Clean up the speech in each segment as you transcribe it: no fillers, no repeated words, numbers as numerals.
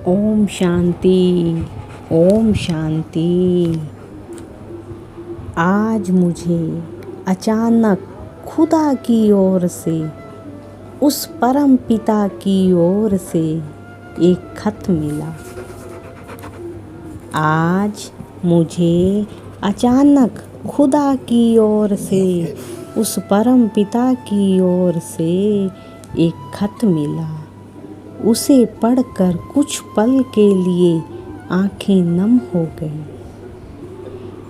ओम शांति। ओम शांति। आज मुझे अचानक खुदा की ओर से, उस परम पिता की ओर से एक खत मिला। आज मुझे अचानक खुदा की ओर से, उस परम पिता की ओर से एक खत मिला। उसे पढ़कर कुछ पल के लिए आंखें नम हो गईं।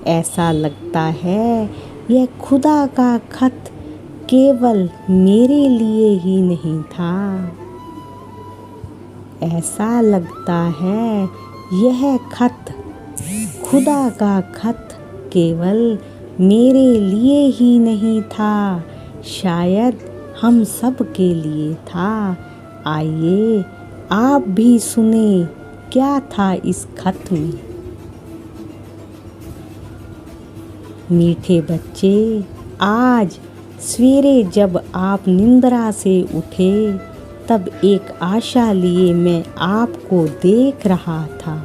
ऐसा लगता है यह खुदा का खत केवल मेरे लिए ही नहीं था। ऐसा लगता है यह खत, खुदा का खत केवल मेरे लिए ही नहीं था, शायद हम सब के लिए था। आइए आप भी सुने क्या था इस खत में। मीठे बच्चे, आज सवेरे जब आप निंद्रा से उठे तब एक आशा लिए मैं आपको देख रहा था।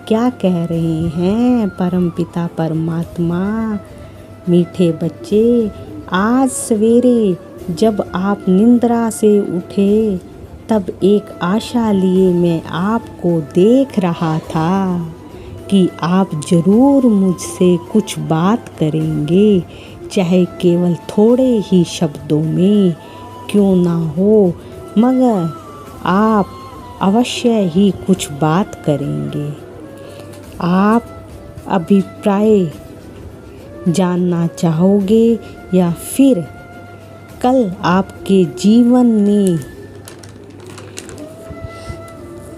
क्या कह रहे हैं परमपिता परमात्मा? मीठे बच्चे, आज सवेरे जब आप निंद्रा से उठे तब एक आशा लिए मैं आपको देख रहा था कि आप ज़रूर मुझसे कुछ बात करेंगे, चाहे केवल थोड़े ही शब्दों में क्यों ना हो, मगर आप अवश्य ही कुछ बात करेंगे। आप अभिप्राय जानना चाहोगे या फिर कल आपके जीवन में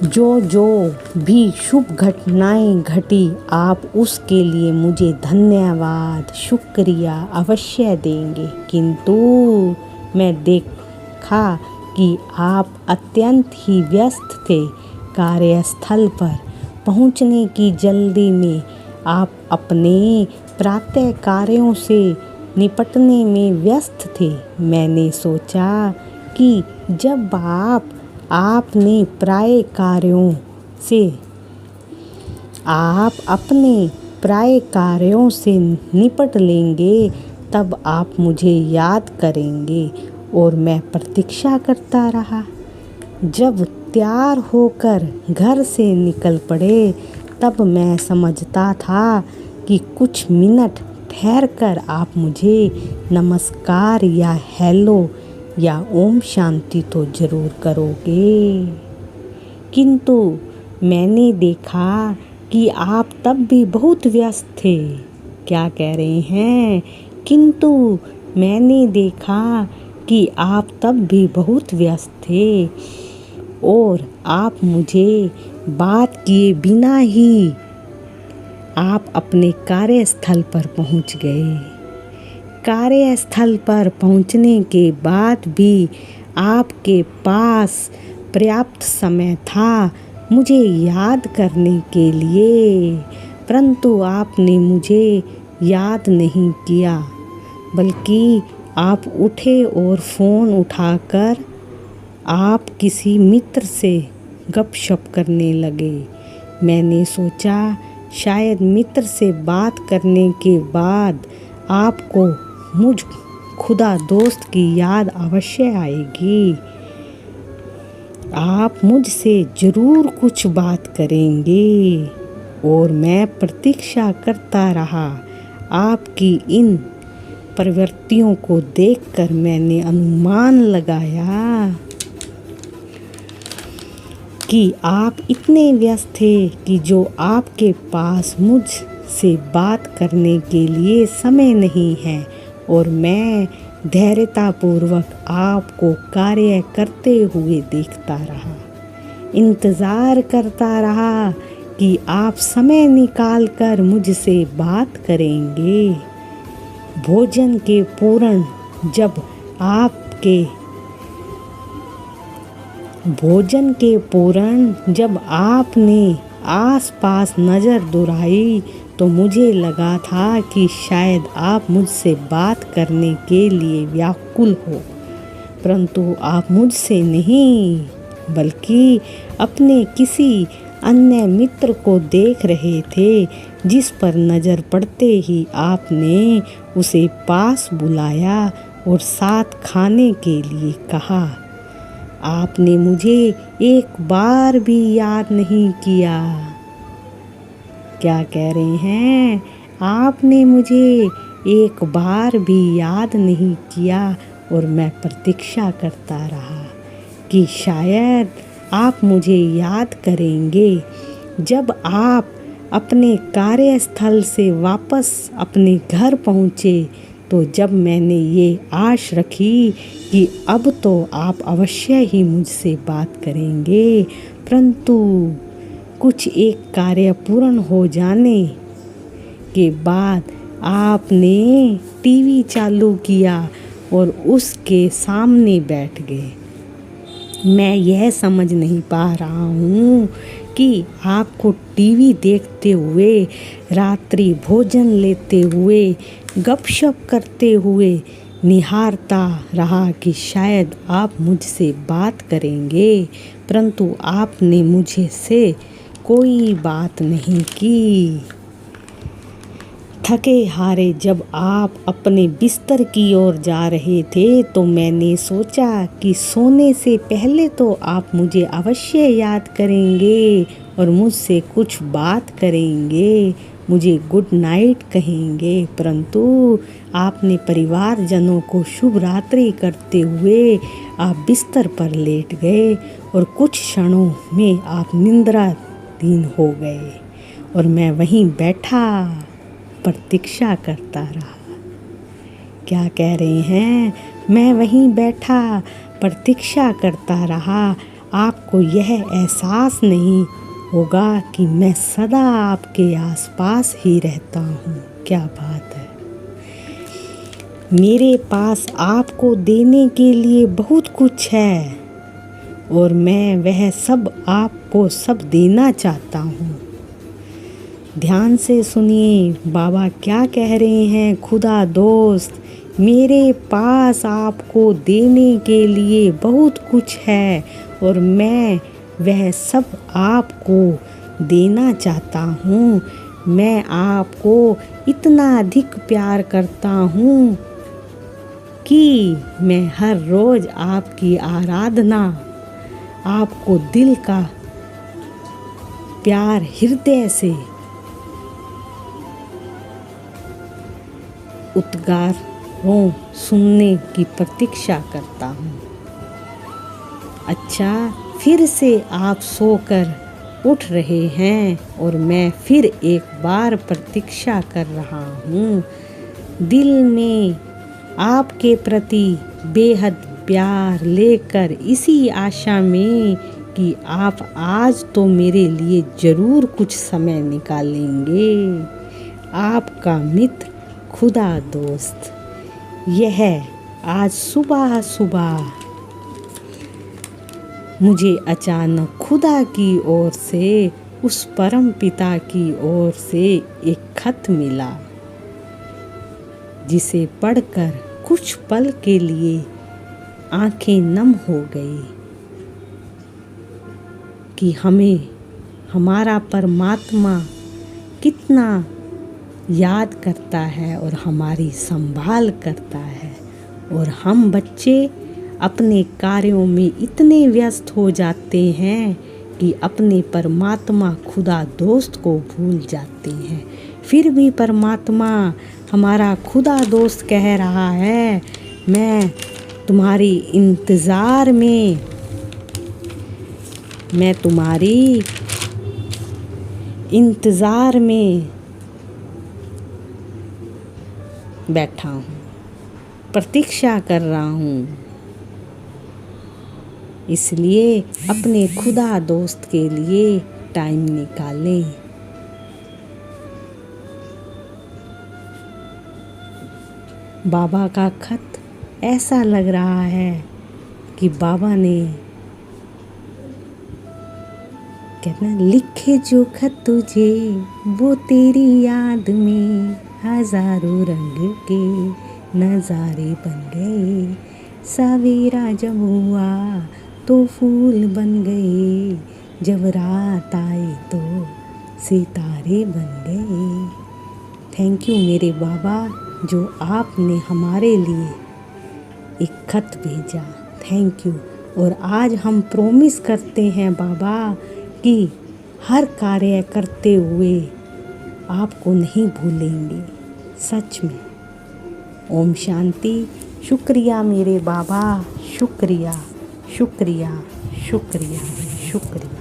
जो भी शुभ घटनाएं घटी, आप उसके लिए मुझे धन्यवाद, शुक्रिया अवश्य देंगे। किंतु मैं देखा कि आप अत्यंत ही व्यस्त थे। कार्यस्थल पर पहुंचने की जल्दी में आप अपने प्रातः कार्यों से निपटने में व्यस्त थे। मैंने सोचा कि जब आपने अपने प्राय कार्यों से निपट लेंगे तब आप मुझे याद करेंगे। और मैं प्रतीक्षा करता रहा। जब तैयार होकर घर से निकल पड़े तब मैं समझता था कि कुछ मिनट ठहरकर आप मुझे नमस्कार या हेलो या ओम शांति तो ज़रूर करोगे। किंतु मैंने देखा कि आप तब भी बहुत व्यस्त थे। क्या कह रहे हैं? किंतु मैंने देखा कि आप तब भी बहुत व्यस्त थे और आप मुझे बात किए बिना ही आप अपने कार्यस्थल पर पहुंच गए। कार्यस्थल पर पहुंचने के बाद भी आपके पास पर्याप्त समय था मुझे याद करने के लिए, परंतु आपने मुझे याद नहीं किया, बल्कि आप उठे और फ़ोन उठाकर आप किसी मित्र से गपशप करने लगे। मैंने सोचा शायद मित्र से बात करने के बाद आपको मुझ खुदा दोस्त की याद अवश्य आएगी। आप मुझसे ज़रूर कुछ बात करेंगे। और मैं प्रतीक्षा करता रहा। आपकी इन प्रवृत्तियों को देखकर मैंने अनुमान लगाया कि आप इतने व्यस्त थे कि जो आपके पास मुझसे बात करने के लिए समय नहीं है। और मैं धैर्यतापूर्वक आपको कार्य करते हुए देखता रहा, इंतज़ार करता रहा कि आप समय निकालकर मुझसे बात करेंगे। भोजन के पूर्ण जब आपने आसपास नज़र दौड़ाई तो मुझे लगा था कि शायद आप मुझसे बात करने के लिए व्याकुल हो, परंतु आप मुझसे नहीं, बल्कि अपने किसी अन्य मित्र को देख रहे थे, जिस पर नज़र पड़ते ही आपने उसे पास बुलाया और साथ खाने के लिए कहा। आपने मुझे एक बार भी याद नहीं किया। क्या कह रहे हैं? आपने मुझे एक बार भी याद नहीं किया और मैं प्रतीक्षा करता रहा कि शायद आप मुझे याद करेंगे जब आप अपने कार्यस्थल से वापस अपने घर पहुँचे। तो जब मैंने ये आश रखी कि अब तो आप अवश्य ही मुझसे बात करेंगे, परंतु कुछ एक कार्य पूर्ण हो जाने के बाद आपने टीवी चालू किया और उसके सामने बैठ गए। मैं यह समझ नहीं पा रहा हूँ कि आपको टीवी देखते हुए, रात्रि भोजन लेते हुए, गपशप करते हुए निहारता रहा कि शायद आप मुझसे बात करेंगे, परंतु आपने मुझे से कोई बात नहीं की। थके हारे जब आप अपने बिस्तर की ओर जा रहे थे तो मैंने सोचा कि सोने से पहले तो आप मुझे अवश्य याद करेंगे और मुझसे कुछ बात करेंगे, मुझे गुड नाइट कहेंगे, परंतु आपने परिवारजनों को शुभ रात्रि करते हुए आप बिस्तर पर लेट गए और कुछ क्षणों में आप निद्राधीन हो गए और मैं वहीं बैठा प्रतीक्षा करता रहा। क्या कह रहे हैं? मैं वहीं बैठा प्रतीक्षा करता रहा। आपको यह एहसास नहीं होगा कि मैं सदा आपके आसपास ही रहता हूँ। क्या बात है! मेरे पास आपको देने के लिए बहुत कुछ है और मैं वह सब आपको सब देना चाहता हूँ। ध्यान से सुनिए, बाबा क्या कह रहे हैं। खुदा दोस्त, मेरे पास आपको देने के लिए बहुत कुछ है और मैं वह सब आपको देना चाहता हूँ। मैं आपको इतना अधिक प्यार करता हूँ कि मैं हर रोज़ आपकी आराधना, आपको दिल का प्यार हृदय से उद्गारों सुनने की प्रतीक्षा करता हूँ। अच्छा, फिर से आप सोकर उठ रहे हैं और मैं फिर एक बार प्रतीक्षा कर रहा हूँ। दिल में आपके प्रति बेहद प्यार लेकर, इसी आशा में कि आप आज तो मेरे लिए ज़रूर कुछ समय निकालेंगे। आपका मित्र खुदा दोस्त। यह आज सुबह सुबह मुझे अचानक खुदा की ओर से, उस परम पिता की ओर से एक खत मिला, जिसे पढ़कर कुछ पल के लिए आंखें नम हो गई कि हमें हमारा परमात्मा कितना याद करता है और हमारी संभाल करता है। और हम बच्चे अपने कार्यों में इतने व्यस्त हो जाते हैं कि अपने परमात्मा खुदा दोस्त को भूल जाते हैं। फिर भी परमात्मा, हमारा खुदा दोस्त कह रहा है, मैं तुम्हारी इंतज़ार में, मैं तुम्हारी इंतज़ार में बैठा हूँ, प्रतीक्षा कर रहा हूँ। इसलिए अपने खुदा दोस्त के लिए टाइम निकालें। बाबा का खत ऐसा लग रहा है कि बाबा ने कहते हैं, लिखे जो खत तुझे वो तेरी याद में हजारों रंग के नज़ारे बन गए। सवेरा जब हुआ तो फूल बन गए, जब रात आई तो सितारे बन गए। थैंक यू मेरे बाबा, जो आपने हमारे लिए एक खत भेजा। Thank you. और आज हम प्रॉमिस करते हैं बाबा कि हर कार्य करते हुए आपको नहीं भूलेंगे, सच में। ओम शांति। शुक्रिया मेरे बाबा, शुक्रिया शुक्रिया शुक्रिया शुक्रिया।